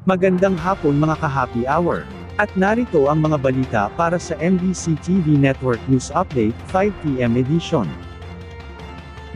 Magandang hapon mga ka-happy hour. At narito ang mga balita para sa MBC TV Network News Update, 5 PM edition.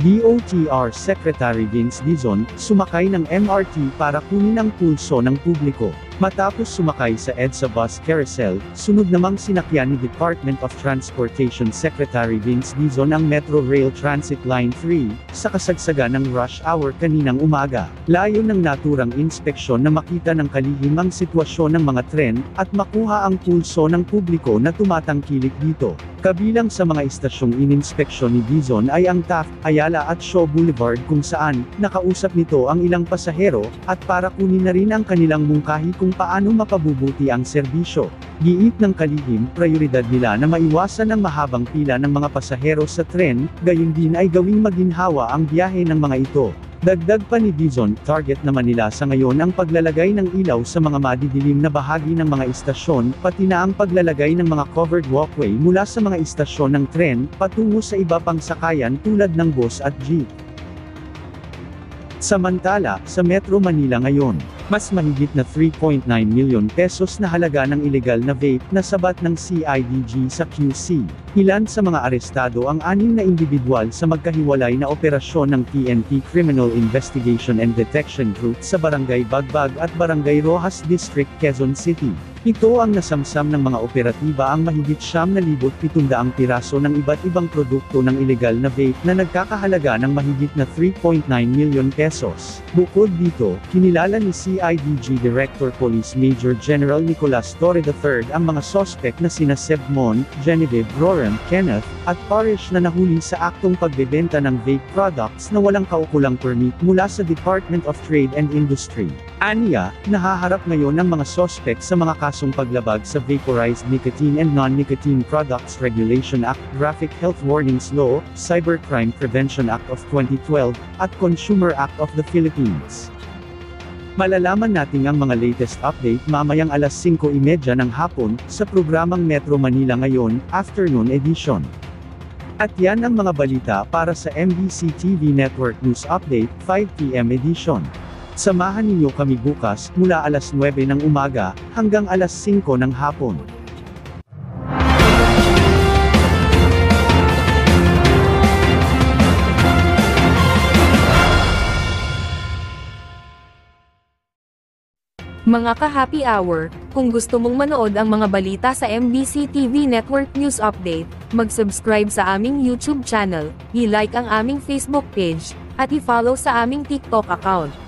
DOTR Secretary Vince Dizon, sumakay ng MRT para kunin ang pulso ng publiko. Matapos sumakay sa EDSA bus carousel, sunod namang sinakyan ni Department of Transportation Secretary Vince Dizon ang Metro Rail Transit Line 3, sa kasagsagan ng rush hour kaninang umaga. Layon ng naturang inspeksyon na makita ng kalihim ang sitwasyon ng mga tren, at makuha ang pulso ng publiko na tumatangkilik dito. Kabilang sa mga istasyong ininspeksyon ni Dizon ay ang Taft, Ayala at Shaw Boulevard kung saan, nakausap nito ang ilang pasahero, at para kunin na rin ang kanilang mungkahi kung paano mapabubuti ang serbisyo. Giit ng kalihim, prioridad nila na maiwasan ang mahabang pila ng mga pasahero sa tren, gayon din ay gawing maginhawa ang biyahe ng mga ito. Dagdag pa ni Dizon, target naman nila sa ngayon ang paglalagay ng ilaw sa mga madidilim na bahagi ng mga istasyon, pati na ang paglalagay ng mga covered walkway mula sa mga istasyon ng tren, patungo sa iba pang sakayan tulad ng bus at jeep. Samantala, sa Metro Manila ngayon, mas mahigit na 3.9 milyon pesos na halaga ng ilegal na vape na sabat ng CIDG sa QC. Ilan sa mga arestado ang 6 na individual sa magkahiwalay na operasyon ng PNP Criminal Investigation and Detection Group sa Barangay Bagbag at Barangay Rojas District, Quezon City. Ito ang nasamsam ng mga operatiba ang mahigit 9,700 piraso ng iba't ibang produkto ng ilegal na vape na nagkakahalaga ng mahigit na 3.9 milyon pesos. Bukod dito, kinilala ni CIDG Director Police Major General Nicolas Torre III ang mga sospek na sina Seb Mon, Genevieve Roram, Kenneth, at Parish na nahuli sa aktong pagbebenta ng vape products na walang kaukulang permit mula sa Department of Trade and Industry. Aniya, nahaharap ngayon ang mga sospek sa mga kasong paglabag sa Vaporized Nicotine and Non-Nicotine Products Regulation Act, Graphic Health Warnings Law, Cybercrime Prevention Act of 2012, at Consumer Act of the Philippines. Malalaman natin ang mga latest update mamayang alas 5:30 ng hapon, sa programang Metro Manila Ngayon, Afternoon Edition. At yan ang mga balita para sa MBC TV Network News Update, 5 PM edition. Samahan ninyo kami bukas, mula alas 9 ng umaga, hanggang alas 5 ng hapon. Mga ka-happy hour, kung gusto mong manood ang mga balita sa MBC TV Network News Update, mag-subscribe sa aming YouTube channel, i-like ang aming Facebook page, at i-follow sa aming TikTok account.